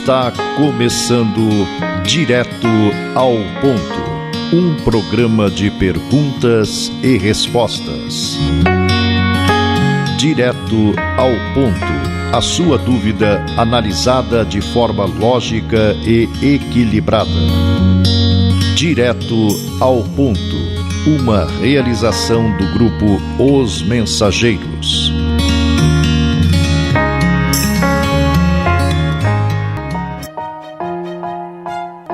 Está começando Direto ao Ponto, um programa de perguntas e respostas. Direto ao Ponto, a sua dúvida analisada de forma lógica e equilibrada. Direto ao Ponto, uma realização do grupo Os Mensageiros.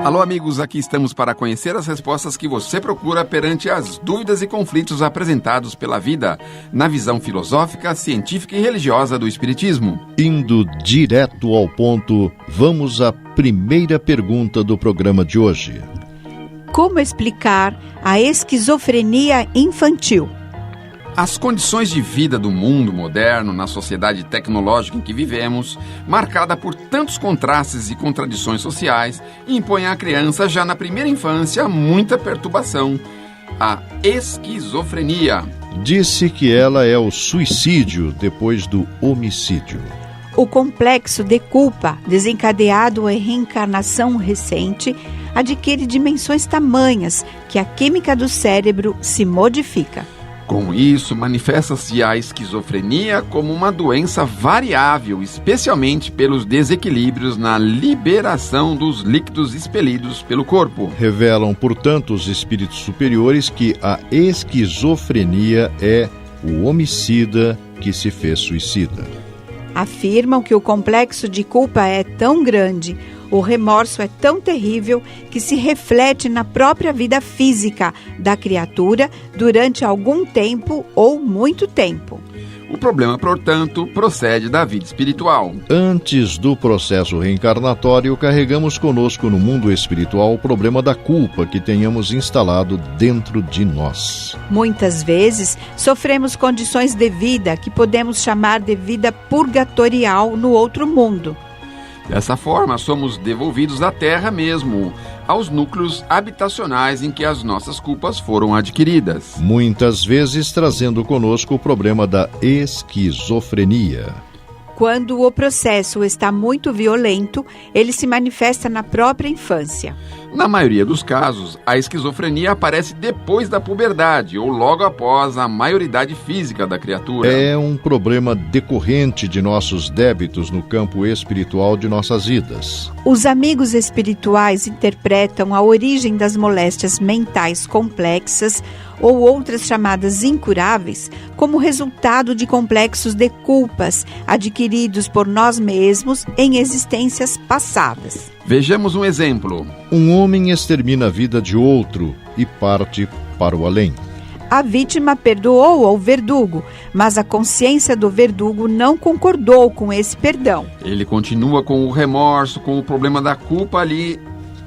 Alô amigos, aqui estamos para conhecer as respostas que você procura perante as dúvidas e conflitos apresentados pela vida, na visão filosófica, científica e religiosa do Espiritismo. Indo direto ao ponto, vamos à primeira pergunta do programa de hoje. Como explicar a esquizofrenia infantil? As condições de vida do mundo moderno, na sociedade tecnológica em que vivemos, marcada por tantos contrastes e contradições sociais, impõem à criança, já na primeira infância, muita perturbação. A esquizofrenia. Disse que ela é o suicídio depois do homicídio. O complexo de culpa, desencadeado em reencarnação recente, adquire dimensões tamanhas que a química do cérebro se modifica. Com isso, manifesta-se a esquizofrenia como uma doença variável, especialmente pelos desequilíbrios na liberação dos líquidos expelidos pelo corpo. Revelam, portanto, os espíritos superiores que a esquizofrenia é o homicida que se fez suicida. Afirmam que o complexo de culpa é tão grande, o remorso é tão terrível que se reflete na própria vida física da criatura durante algum tempo ou muito tempo. O problema, portanto, procede da vida espiritual. Antes do processo reencarnatório, carregamos conosco no mundo espiritual o problema da culpa que tenhamos instalado dentro de nós. Muitas vezes, sofremos condições de vida que podemos chamar de vida purgatorial no outro mundo. Dessa forma, somos devolvidos à Terra mesmo, aos núcleos habitacionais em que as nossas culpas foram adquiridas. Muitas vezes trazendo conosco o problema da esquizofrenia. Quando o processo está muito violento, ele se manifesta na própria infância. Na maioria dos casos, a esquizofrenia aparece depois da puberdade ou logo após a maioridade física da criatura. É um problema decorrente de nossos débitos no campo espiritual de nossas vidas. Os amigos espirituais interpretam a origem das moléstias mentais complexas ou outras chamadas incuráveis como resultado de complexos de culpas adquiridos por nós mesmos em existências passadas. Vejamos um exemplo. Um homem extermina a vida de outro e parte para o além. A vítima perdoou ao verdugo, mas a consciência do verdugo não concordou com esse perdão. Ele continua com o remorso, com o problema da culpa ali,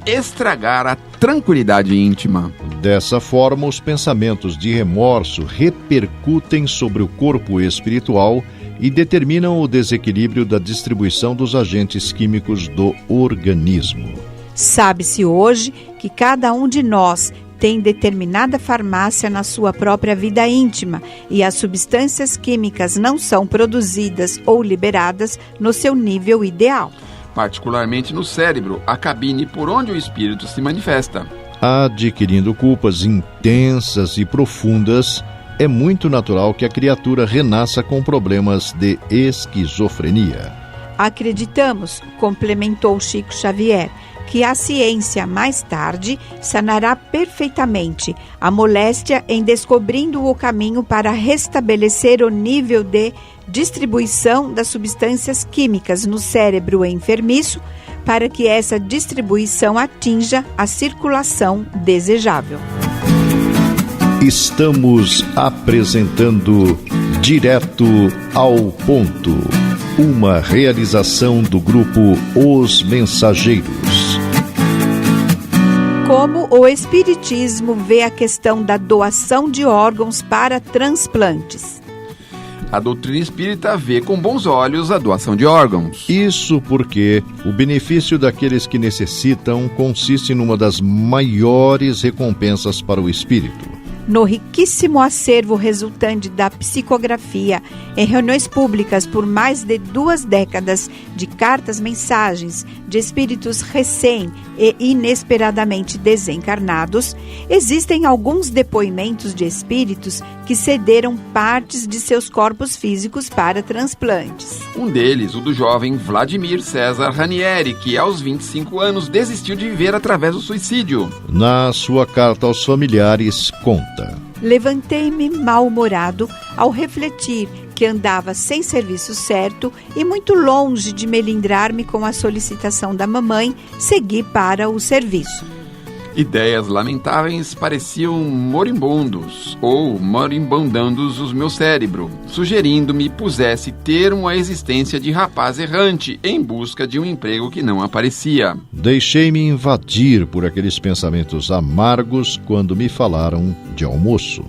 estragar a tranquilidade íntima. Dessa forma, os pensamentos de remorso repercutem sobre o corpo espiritual e determinam o desequilíbrio da distribuição dos agentes químicos do organismo. Sabe-se hoje que cada um de nós tem determinada farmácia na sua própria vida íntima e as substâncias químicas não são produzidas ou liberadas no seu nível ideal. Particularmente no cérebro, a cabine por onde o espírito se manifesta. Adquirindo culpas intensas e profundas, é muito natural que a criatura renasça com problemas de esquizofrenia. Acreditamos, complementou Chico Xavier, que a ciência, mais tarde, sanará perfeitamente a moléstia em descobrindo o caminho para restabelecer o nível de distribuição das substâncias químicas no cérebro enfermiço, para que essa distribuição atinja a circulação desejável. Estamos apresentando Direto ao Ponto, uma realização do grupo Os Mensageiros. Como o Espiritismo vê a questão da doação de órgãos para transplantes? A doutrina espírita vê com bons olhos a doação de órgãos. Isso porque o benefício daqueles que necessitam consiste numa das maiores recompensas para o espírito. no riquíssimo acervo resultante da psicografia em reuniões públicas por mais de 2 décadas de cartas-mensagens de espíritos recém e inesperadamente desencarnados, existem alguns depoimentos de espíritos que cederam partes de seus corpos físicos para transplantes. Um deles, o do jovem Vladimir César Ranieri, que aos 25 anos desistiu de viver através do suicídio. Na sua carta aos familiares, conta: Levantei-me mal-humorado ao refletir que andava sem serviço certo e muito longe de melindrar-me com a solicitação da mamãe, segui para o serviço. Ideias lamentáveis pareciam moribundos ou moribundando o meu cérebro, sugerindo-me pusesse termo à existência de rapaz errante em busca de um emprego que não aparecia. Deixei-me invadir por aqueles pensamentos amargos quando me falaram de almoço.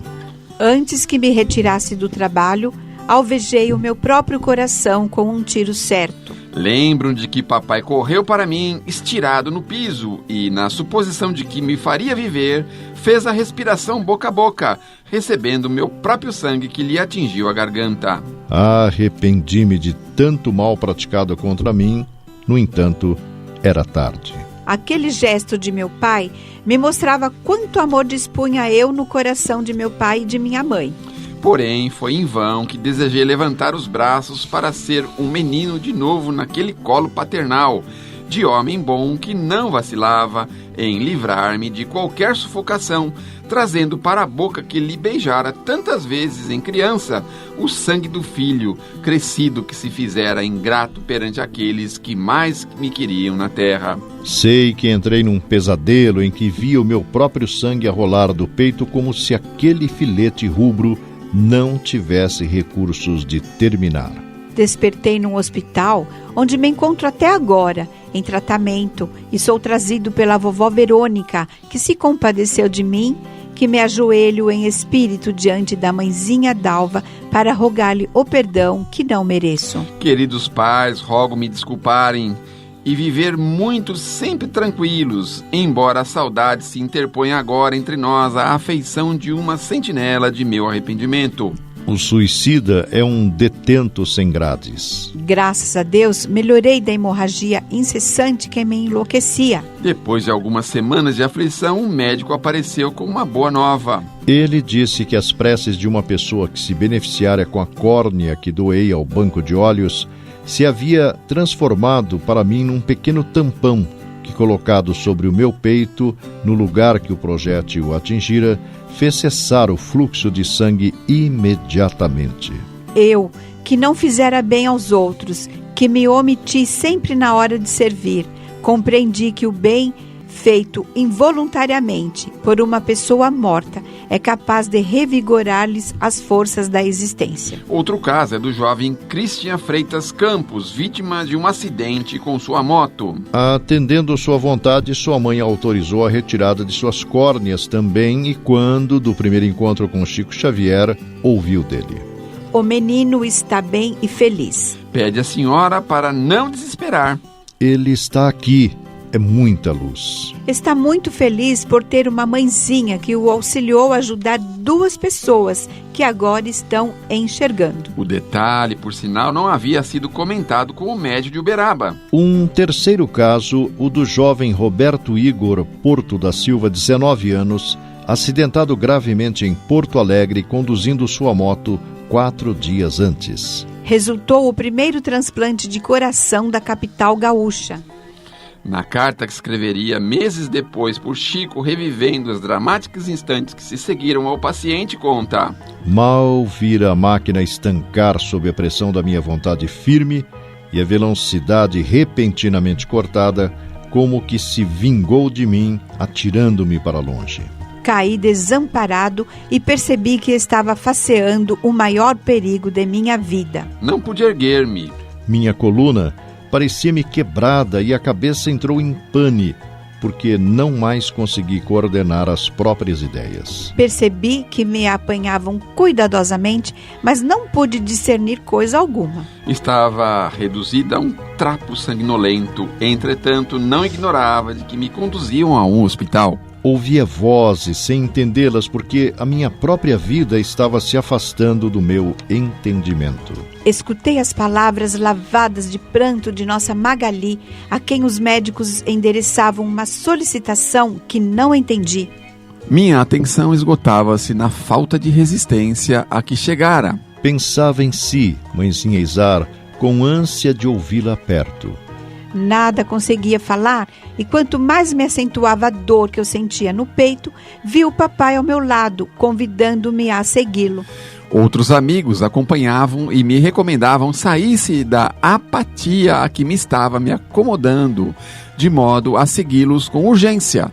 Antes que me retirasse do trabalho, alvejei o meu próprio coração com um tiro certo. Lembro de que papai correu para mim estirado no piso e, na suposição de que me faria viver, fez a respiração boca a boca, recebendo meu próprio sangue que lhe atingiu a garganta. Arrependi-me de tanto mal praticado contra mim, no entanto, era tarde. Aquele gesto de meu pai me mostrava quanto amor dispunha eu no coração de meu pai e de minha mãe. Porém, foi em vão que desejei levantar os braços para ser um menino de novo naquele colo paternal, de homem bom que não vacilava em livrar-me de qualquer sufocação, trazendo para a boca que lhe beijara tantas vezes em criança o sangue do filho, crescido que se fizera ingrato perante aqueles que mais me queriam na terra. Sei que entrei num pesadelo em que via o meu próprio sangue a rolar do peito como se aquele filete rubro não tivesse recursos de terminar. Despertei num hospital, onde me encontro até agora, em tratamento, e sou trazido pela vovó Verônica, que se compadeceu de mim, que me ajoelho em espírito diante da mãezinha Dalva para rogar-lhe o perdão que não mereço. Queridos pais, rogo-me desculparem e viver muito sempre tranquilos, embora a saudade se interponha agora entre nós a afeição de uma sentinela de meu arrependimento. O suicida é um detento sem grades. Graças a Deus, melhorei da hemorragia incessante que me enlouquecia. Depois de algumas semanas de aflição, um médico apareceu com uma boa nova. Ele disse que as preces de uma pessoa que se beneficiara com a córnea que doei ao banco de olhos se havia transformado para mim num pequeno tampão que, colocado sobre o meu peito, no lugar que o projétil atingira, fez cessar o fluxo de sangue imediatamente. Eu, que não fizera bem aos outros, que me omiti sempre na hora de servir, compreendi que o bem feito involuntariamente por uma pessoa morta é capaz de revigorar-lhes as forças da existência. Outro caso é do jovem Christian Freitas Campos, vítima de um acidente com sua moto. Atendendo sua vontade, sua mãe autorizou a retirada de suas córneas também e quando, do primeiro encontro com Chico Xavier, ouviu dele: O menino está bem e feliz. Pede à senhora para não desesperar. Ele está aqui. É muita luz. Está muito feliz por ter uma mãezinha que o auxiliou a ajudar 2 pessoas que agora estão enxergando. O detalhe, por sinal, não havia sido comentado com o médico de Uberaba. Um terceiro caso, o do jovem Roberto Igor Porto da Silva, 19 anos, acidentado gravemente em Porto Alegre conduzindo sua moto 4 dias antes. Resultou o primeiro transplante de coração da capital gaúcha. Na carta que escreveria meses depois por Chico, revivendo os dramáticos instantes que se seguiram ao paciente, conta: Mal vira a máquina estancar sob a pressão da minha vontade firme e a velocidade repentinamente cortada, como que se vingou de mim, atirando-me para longe. Caí desamparado e percebi que estava faceando o maior perigo de minha vida. Não pude erguer-me. Minha coluna parecia-me quebrada e a cabeça entrou em pane, porque não mais consegui coordenar as próprias ideias. Percebi que me apanhavam cuidadosamente, mas não pude discernir coisa alguma. Estava reduzida a um trapo sanguinolento, entretanto não ignorava de que me conduziam a um hospital. Ouvia vozes sem entendê-las porque a minha própria vida estava se afastando do meu entendimento. Escutei as palavras lavadas de pranto de nossa Magali, a quem os médicos endereçavam uma solicitação que não entendi. Minha atenção esgotava-se na falta de resistência a que chegara. Pensava em si, mãezinha Izar, com ânsia de ouvi-la perto. Nada conseguia falar, e quanto mais me acentuava a dor que eu sentia no peito, vi o papai ao meu lado, convidando-me a segui-lo. Outros amigos acompanhavam e me recomendavam sair-se da apatia a que me estava me acomodando, de modo a segui-los com urgência.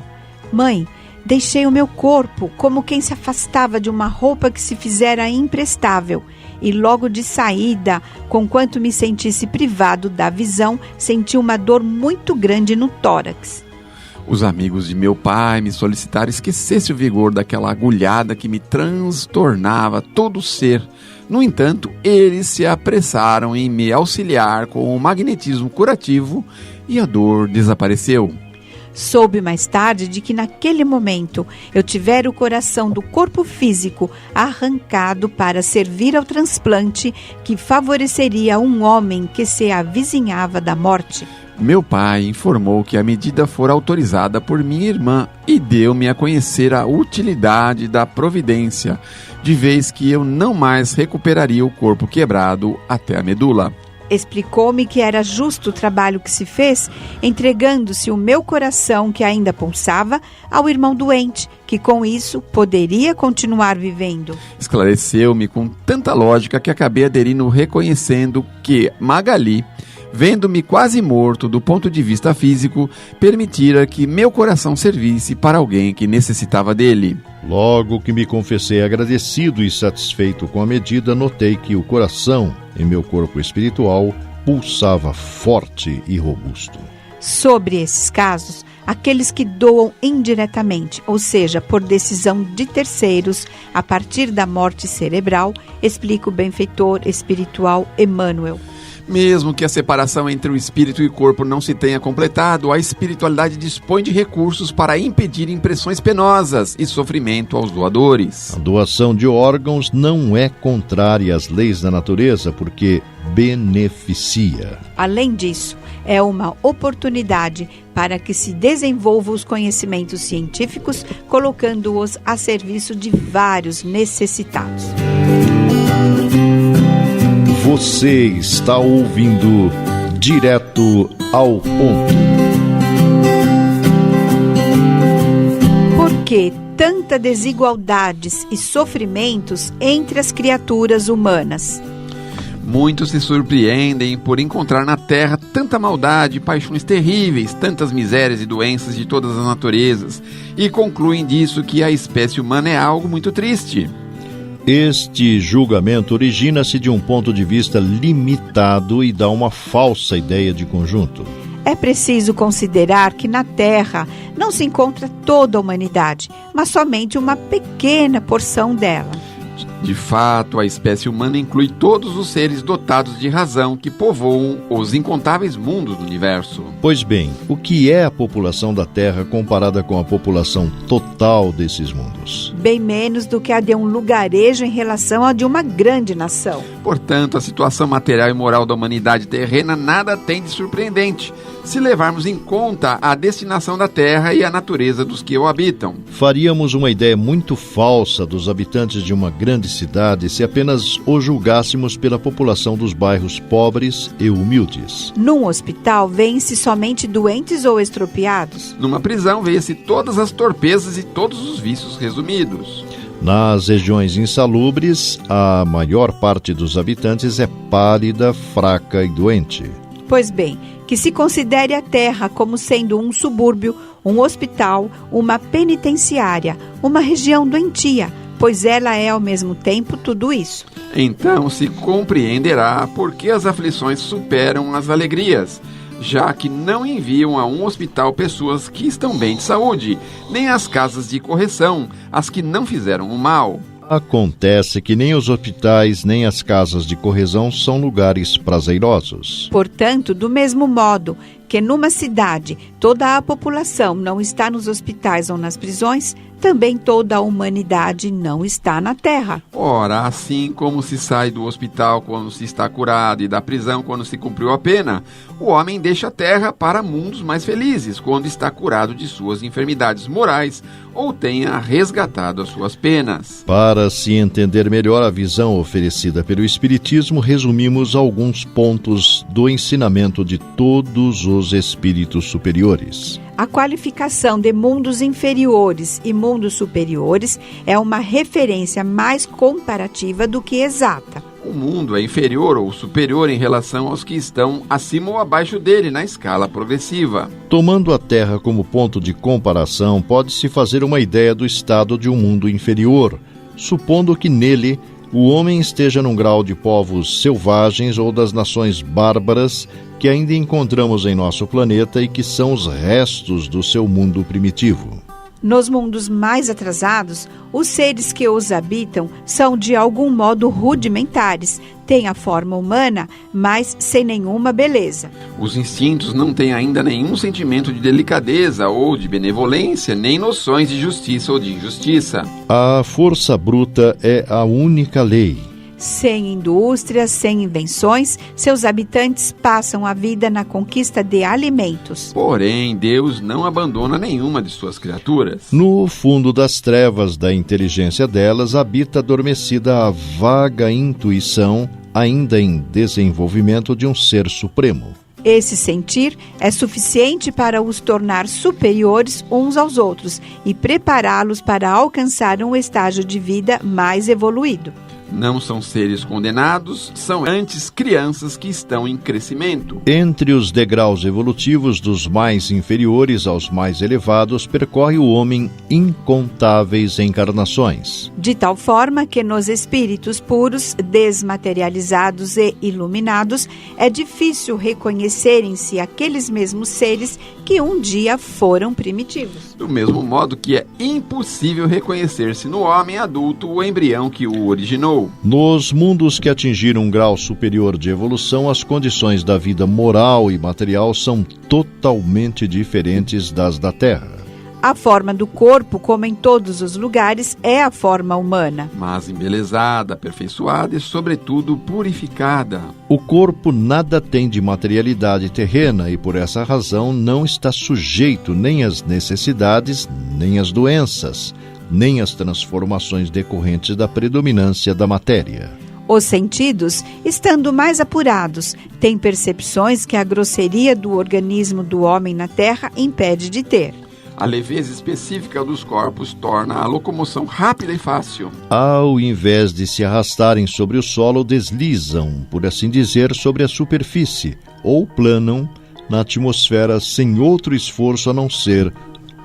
Mãe, deixei o meu corpo como quem se afastava de uma roupa que se fizera imprestável, e logo de saída, conquanto me sentisse privado da visão, senti uma dor muito grande no tórax. Os amigos de meu pai me solicitaram esquecesse o vigor daquela agulhada que me transtornava todo o ser. No entanto, eles se apressaram em me auxiliar com o magnetismo curativo e a dor desapareceu. Soube mais tarde de que naquele momento eu tivera o coração do corpo físico arrancado para servir ao transplante que favoreceria um homem que se avizinhava da morte. Meu pai informou que a medida fora autorizada por minha irmã e deu-me a conhecer a utilidade da providência, de vez que eu não mais recuperaria o corpo quebrado até a medula. Explicou-me que era justo o trabalho que se fez, entregando-se o meu coração, que ainda pulsava, ao irmão doente, que com isso poderia continuar vivendo. Esclareceu-me com tanta lógica que acabei aderindo, reconhecendo que Magali, vendo-me quase morto do ponto de vista físico, permitira que meu coração servisse para alguém que necessitava dele. Logo que me confessei agradecido e satisfeito com a medida, notei que o coração, em meu corpo espiritual, pulsava forte e robusto. Sobre esses casos, aqueles que doam indiretamente, ou seja, por decisão de terceiros, a partir da morte cerebral, explica o benfeitor espiritual Emmanuel. Mesmo que a separação entre o espírito e o corpo não se tenha completado, a espiritualidade dispõe de recursos para impedir impressões penosas e sofrimento aos doadores. A doação de órgãos não é contrária às leis da natureza, porque beneficia. Além disso, é uma oportunidade para que se desenvolvam os conhecimentos científicos, colocando-os a serviço de vários necessitados. Você está ouvindo Direto ao Ponto. Por que tanta desigualdades e sofrimentos entre as criaturas humanas? Muitos se surpreendem por encontrar na Terra tanta maldade, paixões terríveis, tantas misérias e doenças de todas as naturezas, e concluem disso que a espécie humana é algo muito triste. Este julgamento origina-se de um ponto de vista limitado e dá uma falsa ideia de conjunto. É preciso considerar que na Terra não se encontra toda a humanidade, mas somente uma pequena porção dela. De fato, a espécie humana inclui todos os seres dotados de razão que povoam os incontáveis mundos do universo. Pois bem, o que é a população da Terra comparada com a população total desses mundos? Bem menos do que a de um lugarejo em relação à de uma grande nação. Portanto, a situação material e moral da humanidade terrena nada tem de surpreendente, se levarmos em conta a destinação da Terra e a natureza dos que o habitam. Faríamos uma ideia muito falsa dos habitantes de uma grande cidade se apenas o julgássemos pela população dos bairros pobres e humildes. Num hospital, vêem-se somente doentes ou estropiados. Numa prisão, vê-se todas as torpezas e todos os vícios resumidos. Nas regiões insalubres, a maior parte dos habitantes é pálida, fraca e doente. Pois bem, que se considere a Terra como sendo um subúrbio, um hospital, uma penitenciária, uma região doentia, pois ela é ao mesmo tempo tudo isso. Então se compreenderá por que as aflições superam as alegrias, já que não enviam a um hospital pessoas que estão bem de saúde, nem às casas de correção, as que não fizeram o mal. Acontece que nem os hospitais nem as casas de correção são lugares prazerosos. Portanto, do mesmo modo que numa cidade toda a população não está nos hospitais ou nas prisões, também toda a humanidade não está na Terra. Ora, assim como se sai do hospital quando se está curado e da prisão quando se cumpriu a pena, o homem deixa a Terra para mundos mais felizes quando está curado de suas enfermidades morais ou tenha resgatado as suas penas. Para se entender melhor a visão oferecida pelo Espiritismo, resumimos alguns pontos do ensinamento de todos os espíritos superiores. A qualificação de mundos inferiores e mundos superiores é uma referência mais comparativa do que exata. O mundo é inferior ou superior em relação aos que estão acima ou abaixo dele na escala progressiva. Tomando a Terra como ponto de comparação, pode-se fazer uma ideia do estado de um mundo inferior, supondo que nele o homem esteja num grau de povos selvagens ou das nações bárbaras que ainda encontramos em nosso planeta e que são os restos do seu mundo primitivo. Nos mundos mais atrasados, os seres que os habitam são de algum modo rudimentares, têm a forma humana, mas sem nenhuma beleza. Os instintos não têm ainda nenhum sentimento de delicadeza ou de benevolência, nem noções de justiça ou de injustiça. A força bruta é a única lei. Sem indústrias, sem invenções, seus habitantes passam a vida na conquista de alimentos. Porém, Deus não abandona nenhuma de suas criaturas. No fundo das trevas da inteligência delas habita adormecida a vaga intuição, ainda em desenvolvimento, de um ser supremo. Esse sentir é suficiente para os tornar superiores uns aos outros e prepará-los para alcançar um estágio de vida mais evoluído. Não são seres condenados, são antes crianças que estão em crescimento. Entre os degraus evolutivos dos mais inferiores aos mais elevados, percorre o homem incontáveis encarnações. De tal forma que nos espíritos puros, desmaterializados e iluminados, é difícil reconhecerem-se aqueles mesmos seres que um dia foram primitivos. Do mesmo modo que é impossível reconhecer-se no homem adulto o embrião que o originou. Nos mundos que atingiram um grau superior de evolução, as condições da vida moral e material são totalmente diferentes das da Terra. A forma do corpo, como em todos os lugares, é a forma humana. Mas embelezada, aperfeiçoada e, sobretudo, purificada. O corpo nada tem de materialidade terrena e, por essa razão, não está sujeito nem às necessidades, nem às doenças, nem às transformações decorrentes da predominância da matéria. Os sentidos, estando mais apurados, têm percepções que a grosseria do organismo do homem na Terra impede de ter. A leveza específica dos corpos torna a locomoção rápida e fácil. Ao invés de se arrastarem sobre o solo, deslizam, por assim dizer, sobre a superfície, ou planam na atmosfera sem outro esforço a não ser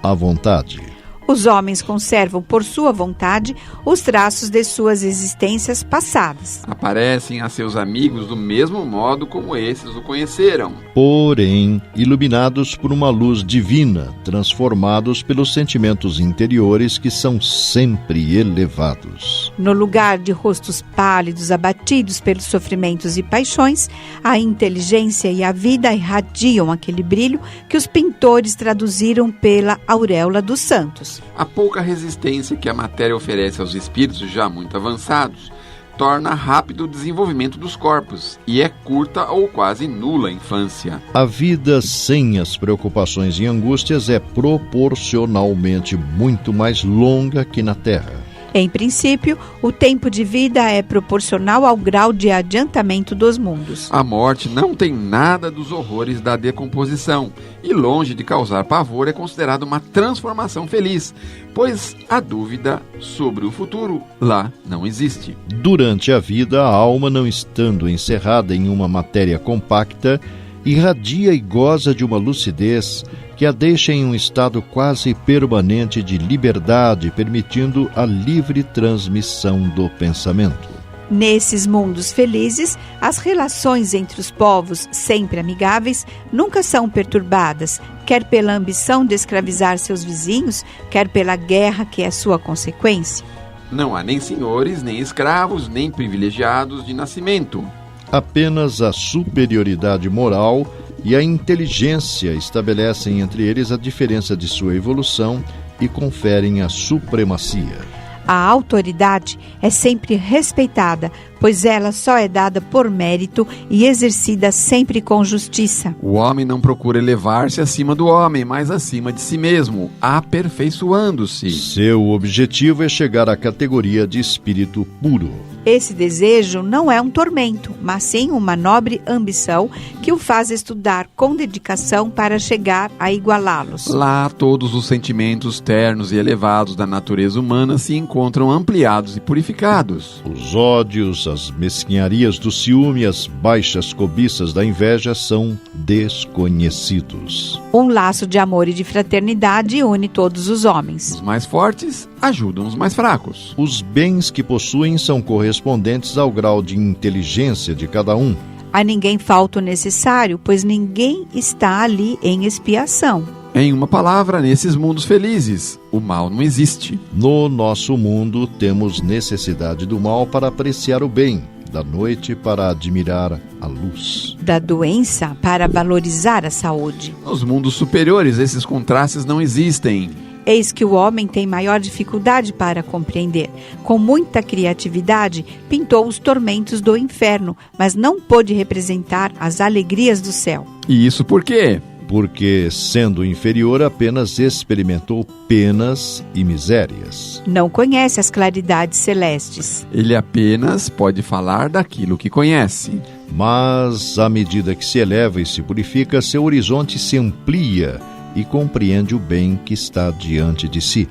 a vontade. Os homens conservam, por sua vontade, os traços de suas existências passadas. Aparecem a seus amigos do mesmo modo como esses o conheceram. Porém, iluminados por uma luz divina, transformados pelos sentimentos interiores que são sempre elevados. No lugar de rostos pálidos, abatidos pelos sofrimentos e paixões, a inteligência e a vida irradiam aquele brilho que os pintores traduziram pela auréola dos santos. A pouca resistência que a matéria oferece aos espíritos já muito avançados torna rápido o desenvolvimento dos corpos e é curta ou quase nula a infância. A vida sem as preocupações e angústias é proporcionalmente muito mais longa que na Terra. Em princípio, o tempo de vida é proporcional ao grau de adiantamento dos mundos. A morte não tem nada dos horrores da decomposição e, longe de causar pavor, é considerada uma transformação feliz, pois a dúvida sobre o futuro lá não existe. Durante a vida, a alma, não estando encerrada em uma matéria compacta, irradia e goza de uma lucidez que a deixa em um estado quase permanente de liberdade, permitindo a livre transmissão do pensamento. Nesses mundos felizes, as relações entre os povos, sempre amigáveis, nunca são perturbadas, quer pela ambição de escravizar seus vizinhos, quer pela guerra que é sua consequência. Não há nem senhores, nem escravos, nem privilegiados de nascimento. Apenas a superioridade moral e a inteligência estabelecem entre eles a diferença de sua evolução e conferem a supremacia. A autoridade é sempre respeitada, pois ela só é dada por mérito e exercida sempre com justiça. O homem não procura elevar-se acima do homem, mas acima de si mesmo, aperfeiçoando-se. Seu objetivo é chegar à categoria de espírito puro. Esse desejo não é um tormento, mas sim uma nobre ambição que o faz estudar com dedicação para chegar a igualá-los. Lá, todos os sentimentos ternos e elevados da natureza humana se encontram ampliados e purificados. Os ódios, as mesquinharias do ciúme e as baixas cobiças da inveja são desconhecidos. Um laço de amor e de fraternidade une todos os homens. Os mais fortes ajudam os mais fracos. Os bens que possuem são correspondentes ao grau de inteligência de cada um. A ninguém falta o necessário, pois ninguém está ali em expiação. Em uma palavra, nesses mundos felizes, o mal não existe. No nosso mundo, temos necessidade do mal para apreciar o bem, da noite para admirar a luz, da doença para valorizar a saúde. Nos mundos superiores, esses contrastes não existem. Eis que o homem tem maior dificuldade para compreender. Com muita criatividade, pintou os tormentos do inferno, mas não pôde representar as alegrias do céu. E isso por quê? Porque, sendo inferior, apenas experimentou penas e misérias. Não conhece as claridades celestes. Ele apenas pode falar daquilo que conhece. Mas, à medida que se eleva e se purifica, seu horizonte se amplia e compreende o bem que está diante de si.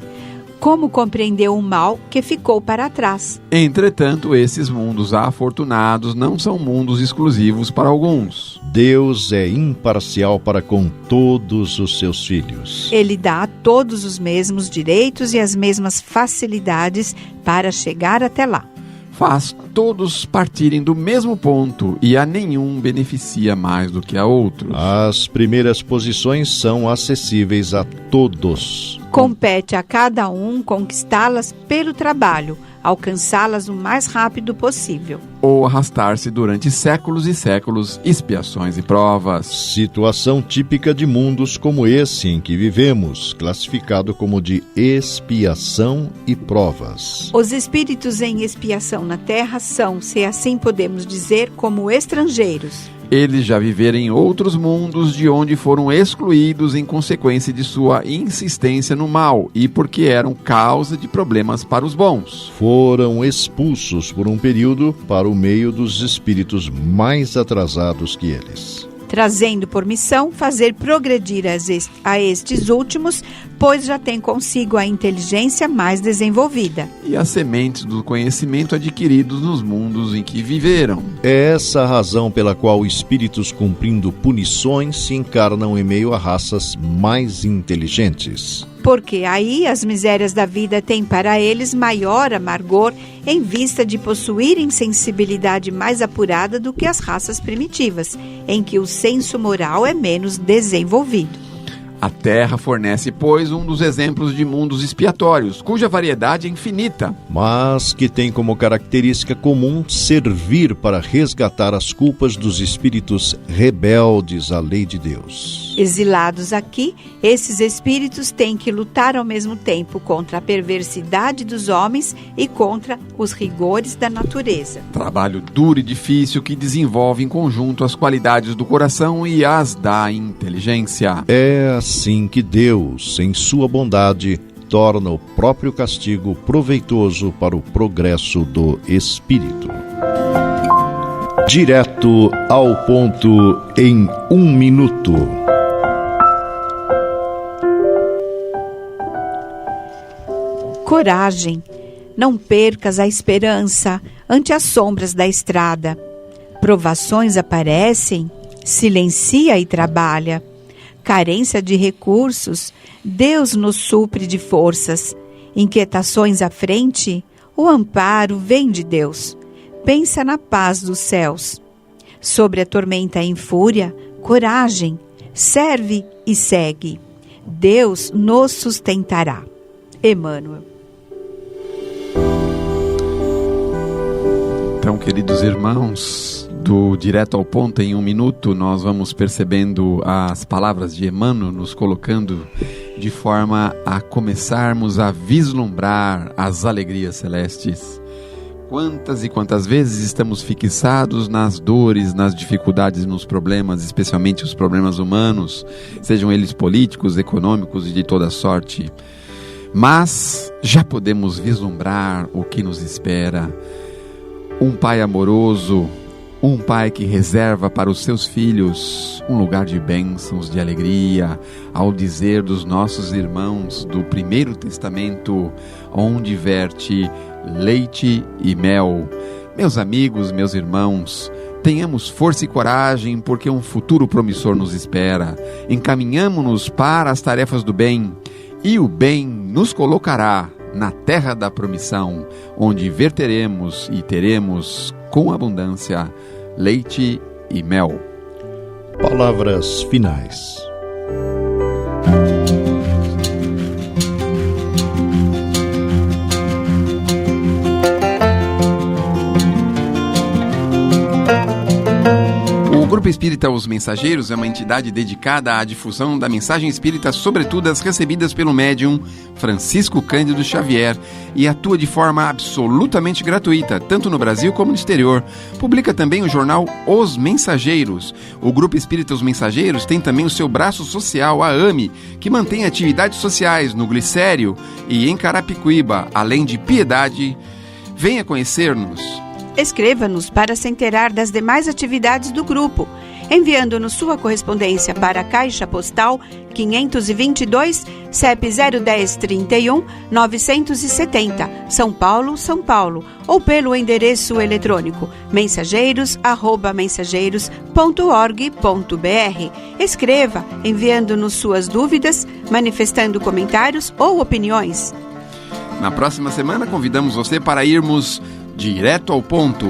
Como compreendeu o mal que ficou para trás? Entretanto, esses mundos afortunados não são mundos exclusivos para alguns. Deus é imparcial para com todos os seus filhos. Ele dá a todos os mesmos direitos e as mesmas facilidades para chegar até lá. Faz todos partirem do mesmo ponto e a nenhum beneficia mais do que a outros. As primeiras posições são acessíveis a todos. Compete a cada um conquistá-las pelo trabalho, alcançá-las o mais rápido possível. Ou arrastar-se durante séculos e séculos, expiações e provas. Situação típica de mundos como esse em que vivemos, classificado como de expiação e provas. Os espíritos em expiação na Terra são, se assim podemos dizer, como estrangeiros. Eles já viveram em outros mundos de onde foram excluídos em consequência de sua insistência no mal e porque eram causa de problemas para os bons. Foram expulsos por um período para o meio dos espíritos mais atrasados que eles, trazendo por missão fazer progredir a estes últimos, pois já tem consigo a inteligência mais desenvolvida. E as sementes do conhecimento adquiridos nos mundos em que viveram. É essa a razão pela qual espíritos cumprindo punições se encarnam em meio a raças mais inteligentes. Porque aí as misérias da vida têm para eles maior amargor em vista de possuírem sensibilidade mais apurada do que as raças primitivas, em que o senso moral é menos desenvolvido. A Terra fornece, pois, um dos exemplos de mundos expiatórios, cuja variedade é infinita, mas que tem como característica comum servir para resgatar as culpas dos espíritos rebeldes à lei de Deus. Exilados aqui, esses espíritos têm que lutar ao mesmo tempo contra a perversidade dos homens e contra os rigores da natureza. Trabalho duro e difícil que desenvolve em conjunto as qualidades do coração e as da inteligência. É assim que Deus, em sua bondade, torna o próprio castigo proveitoso para o progresso do espírito. Direto ao ponto em 1 minuto. Coragem, não percas a esperança ante as sombras da estrada. Provações aparecem, silencia e trabalha. Carência de recursos, Deus nos supre de forças. Inquietações à frente, o amparo vem de Deus. Pensa na paz dos céus. Sobre a tormenta em fúria, coragem, serve e segue. Deus nos sustentará. Emmanuel. Então, queridos irmãos, do Direto ao Ponto em 1 minuto, nós vamos percebendo as palavras de Emmanuel nos colocando de forma a começarmos a vislumbrar as alegrias celestes. Quantas e quantas vezes estamos fixados nas dores, nas dificuldades, nos problemas, especialmente os problemas humanos, sejam eles políticos, econômicos e de toda sorte. Mas já podemos vislumbrar o que nos espera. Um pai amoroso, um pai que reserva para os seus filhos um lugar de bênçãos, de alegria, ao dizer dos nossos irmãos do Primeiro Testamento, onde verte leite e mel. Meus amigos, meus irmãos, tenhamos força e coragem, porque um futuro promissor nos espera. Encaminhamo-nos para as tarefas do bem, e o bem nos colocará na terra da promissão, onde verteremos e teremos com abundância leite e mel. Palavras finais. O Grupo Espírita Os Mensageiros é uma entidade dedicada à difusão da mensagem espírita, sobretudo as recebidas pelo médium Francisco Cândido Xavier, e atua de forma absolutamente gratuita, tanto no Brasil como no exterior. Publica também o jornal Os Mensageiros. O Grupo Espírita Os Mensageiros tem também o seu braço social, a AME, que mantém atividades sociais no Glicério e em Carapicuíba, além de piedade. Venha conhecer-nos. Escreva-nos para se inteirar das demais atividades do grupo, enviando-nos sua correspondência para a Caixa Postal 522, CEP 01031 970, São Paulo, São Paulo, ou pelo endereço eletrônico mensageiros@mensageiros.org.br. Escreva, enviando-nos suas dúvidas, manifestando comentários ou opiniões. Na próxima semana convidamos você para irmos direto ao ponto.